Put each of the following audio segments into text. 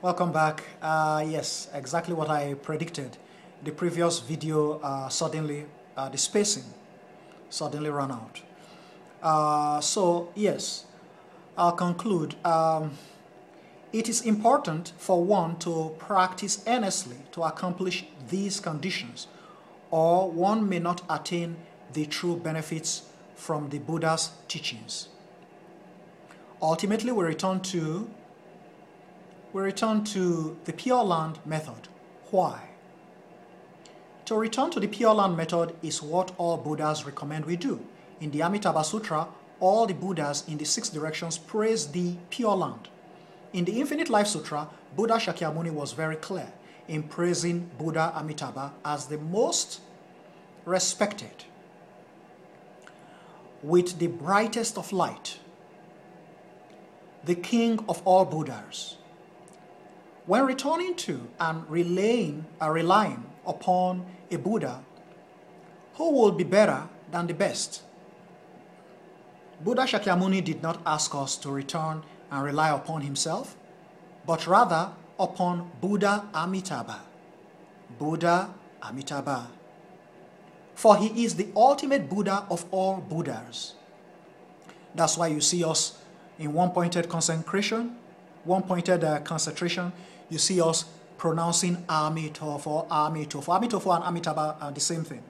Welcome back. Yes, exactly what I predicted. The previous video the spacing suddenly ran out. Yes, I'll conclude. It is important for one to practice earnestly to accomplish these conditions, or one may not attain the true benefits from the Buddha's teachings. Ultimately, we return to the Pure Land method. Why? To return to the Pure Land method is what all Buddhas recommend we do. In the Amitabha Sutra, all the Buddhas in the 6 directions praise the Pure Land. In the Infinite Life Sutra, Buddha Shakyamuni was very clear in praising Buddha Amitabha as the most respected, with the brightest of light, the king of all Buddhas. When returning to and relying upon a Buddha who will be better than the best, Buddha Shakyamuni did not ask us to return and rely upon himself, but rather upon Buddha Amitabha. Buddha Amitabha. For he is the ultimate Buddha of all Buddhas. That's why you see us in one-pointed concentration, you see us pronouncing Amitofo, Amitofo. Amitofo and Amitabha are the same thing.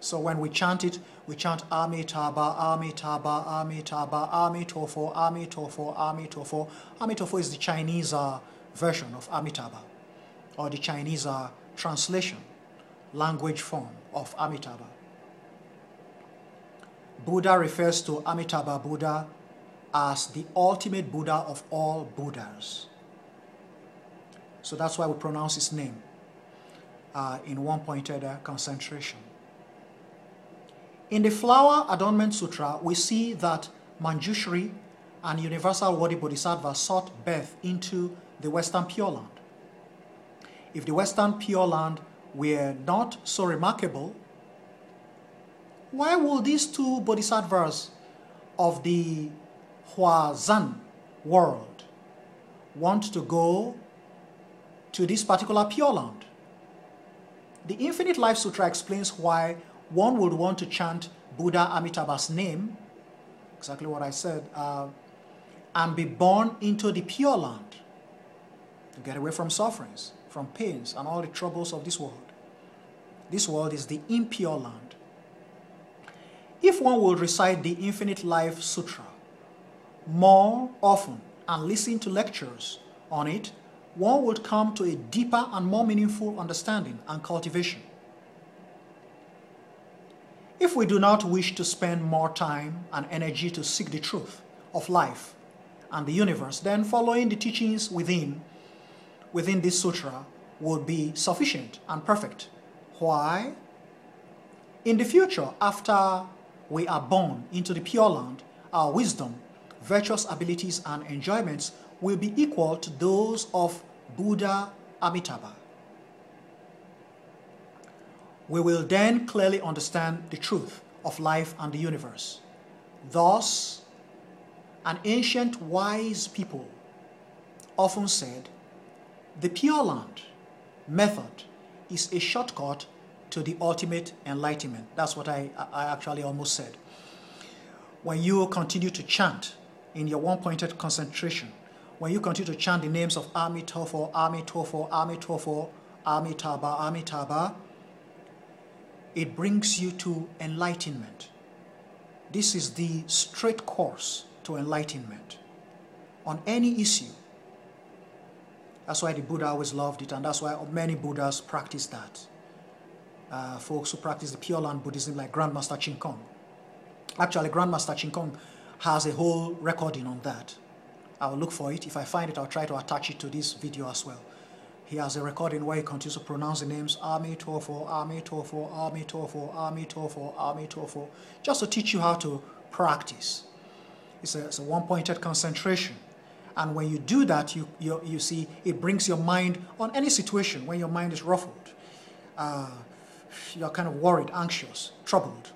So when we chant it, we chant Amitabha, Amitabha, Amitabha, Amitofo, Amitofo, Amitofo. Amitofo is the Chinese version of Amitabha, or the Chinese translation, language form of Amitabha. Buddha refers to Amitabha Buddha as the ultimate Buddha of all Buddhas. So that's why we pronounce his name in one-pointed concentration. In the Flower Adornment Sutra, we see that Manjushri and Universal Worthy Bodhisattva sought birth into the Western Pure Land. If the Western Pure Land were not so remarkable, why would these two bodhisattvas of the Huazan world want to go to this particular Pure Land? The Infinite Life Sutra explains why one would want to chant Buddha Amitabha's name, exactly what I said, and be born into the Pure Land to get away from sufferings, from pains, and all the troubles of this world. This world is the impure land. If one would recite the Infinite Life Sutra more often and listen to lectures on it, one would come to a deeper and more meaningful understanding and cultivation. If we do not wish to spend more time and energy to seek the truth of life and the universe, then following the teachings within this sutra would be sufficient and perfect. Why? In the future, after we are born into the Pure Land, our wisdom, virtuous abilities, and enjoyments will be equal to those of Buddha Amitabha. We will then clearly understand the truth of life and the universe. Thus, an ancient wise people often said, the Pure Land method is a shortcut to the ultimate enlightenment. That's what I actually almost said. When you continue to chant in your one-pointed concentration, when you continue to chant the names of Amitofo, Amitofo, Amitofo, Amitabha, Amitabha, it brings you to enlightenment. This is the straight course to enlightenment on any issue. That's why the Buddha always loved it, and that's why many Buddhas practice that. Folks who practice the Pure Land Buddhism, like Grandmaster Ching Kong. Actually, Grandmaster Ching Kong has a whole recording on that. I will look for it. If I find it, I'll try to attach it to this video as well. He has a recording where he continues to pronounce the names Amitofo, Amitofo, Amitofo, Amitofo, Amitofo, just to teach you how to practice. It's a one-pointed concentration. And when you do that, you see it brings your mind on any situation. When your mind is ruffled, you're kind of worried, anxious, troubled.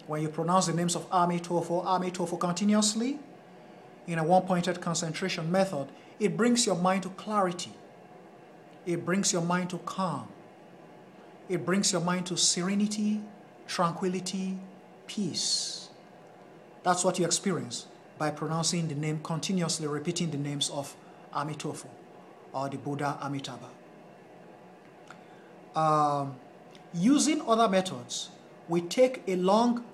When you pronounce the names of Amitofo, Amitofo continuously, in a one-pointed concentration method, It brings your mind to clarity. It brings your mind to calm. It brings your mind to serenity, tranquility, peace. That's what you experience by pronouncing the name, continuously repeating the names of Amitofo or the Buddha Amitabha. Using other methods, we take a long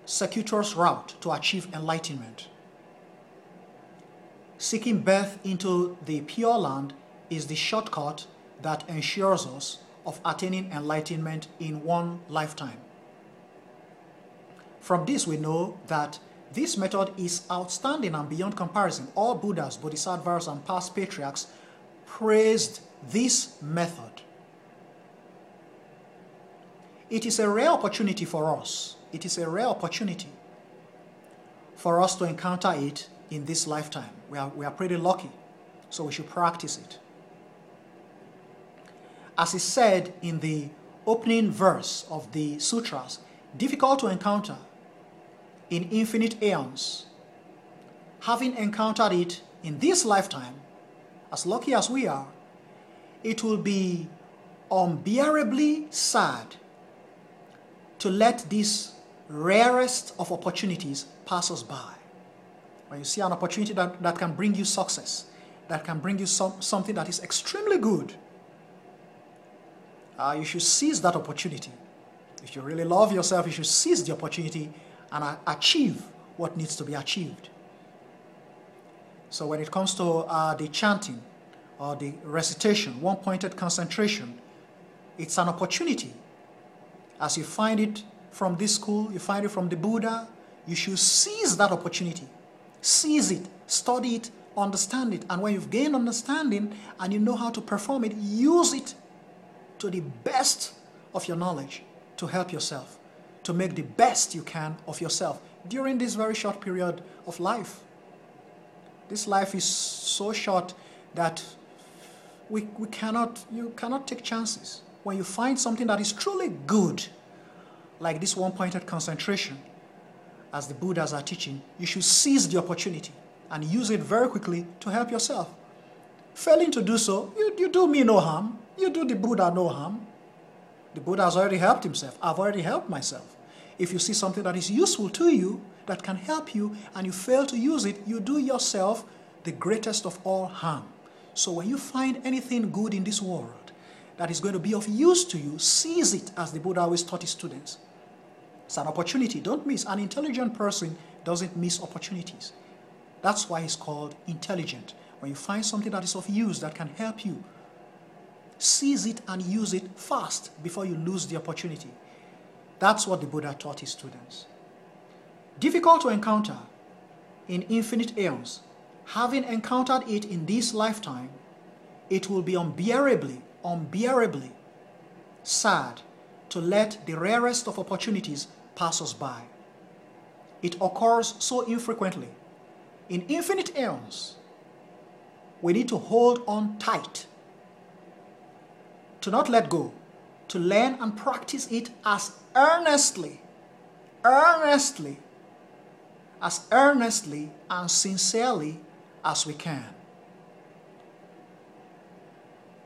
circuitous route to achieve enlightenment. Seeking birth into the Pure Land is the shortcut that ensures us of attaining enlightenment in one lifetime. From this we know that this method is outstanding and beyond comparison. All Buddhas, Bodhisattvas, and past patriarchs praised this method. It is a rare opportunity for us. It is a rare opportunity for us to encounter it in this lifetime. We are pretty lucky, so we should practice it. As is said in the opening verse of the sutras, difficult to encounter in infinite aeons. Having encountered it in this lifetime, as lucky as we are, it will be unbearably sad to let this rarest of opportunities pass us by. When you see an opportunity that can bring you success, that can bring you something that is extremely good, you should seize that opportunity. If you really love yourself, you should seize the opportunity and achieve what needs to be achieved. So when it comes to the chanting or the recitation, one-pointed concentration, it's an opportunity. As you find it from this school, you find it from the Buddha, you should seize that opportunity. Seize it, study it, understand it, and when you've gained understanding and you know how to perform it, use it to the best of your knowledge to help yourself, to make the best you can of yourself during this very short period of life. This life is so short that you cannot take chances. When you find something that is truly good, like this one-pointed concentration, as the Buddhas are teaching, you should seize the opportunity and use it very quickly to help yourself. Failing to do so, you do me no harm. You do the Buddha no harm. The Buddha has already helped himself. I've already helped myself. If you see something that is useful to you, that can help you, and you fail to use it, you do yourself the greatest of all harm. So when you find anything good in this world that is going to be of use to you, seize it, as the Buddha always taught his students. It's an opportunity. Don't miss. An intelligent person doesn't miss opportunities. That's why he's called intelligent. When you find something that is of use, that can help you, seize it and use it fast before you lose the opportunity. That's what the Buddha taught his students. Difficult to encounter in infinite aeons. Having encountered it in this lifetime, it will be unbearably sad to let the rarest of opportunities pass us by. It occurs so infrequently. In infinite aeons, we need to hold on tight, to not let go, to learn and practice it as earnestly and sincerely as we can.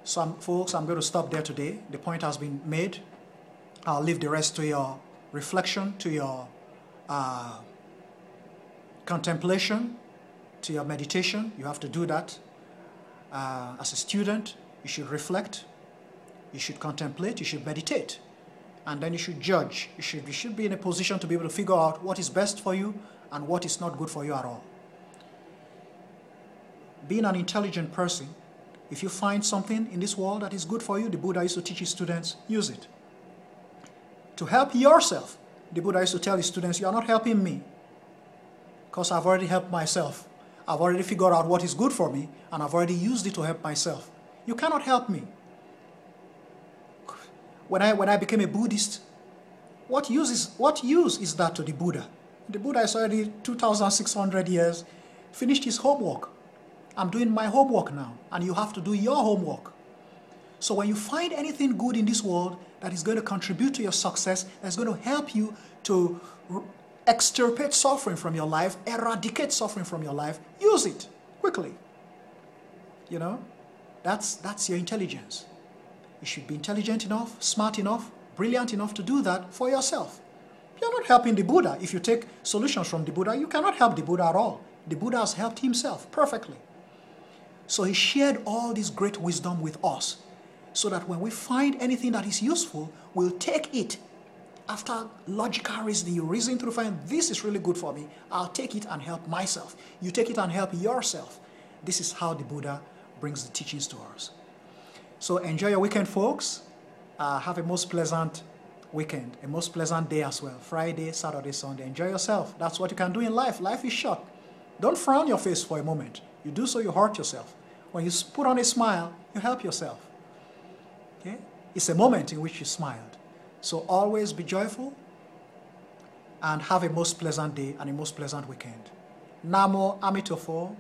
So, folks, I'm going to stop there today. The point has been made. I'll leave the rest to your reflection, to your contemplation, to your meditation. You have to do that. As a student, you should reflect, you should contemplate, you should meditate, and then you should judge. You should be in a position to be able to figure out what is best for you and what is not good for you at all. Being an intelligent person, if you find something in this world that is good for you, the Buddha used to teach his students, use it. To help yourself, the Buddha used to tell his students, you are not helping me, because I've already helped myself. I've already figured out what is good for me, and I've already used it to help myself. You cannot help me. When I became a Buddhist, what use is that to the Buddha? The Buddha is already 2,600 years, finished his homework. I'm doing my homework now, and you have to do your homework. So when you find anything good in this world that is going to contribute to your success, that's going to help you to extirpate suffering from your life, eradicate suffering from your life, use it quickly. You know, that's your intelligence. You should be intelligent enough, smart enough, brilliant enough to do that for yourself. You're not helping the Buddha. If you take solutions from the Buddha, you cannot help the Buddha at all. The Buddha has helped himself perfectly. So he shared all this great wisdom with us, so that when we find anything that is useful, we'll take it. After logical reasoning, you reason through, find this is really good for me, I'll take it and help myself. You take it and help yourself. This is how the Buddha brings the teachings to us. So enjoy your weekend, folks. Have a most pleasant weekend, a most pleasant day as well. Friday, Saturday, Sunday. Enjoy yourself. That's what you can do in life. Life is short. Don't frown your face for a moment. You do so, you hurt yourself. When you put on a smile, you help yourself. Okay? It's a moment in which you smiled. So always be joyful and have a most pleasant day and a most pleasant weekend. Namo Amitofo.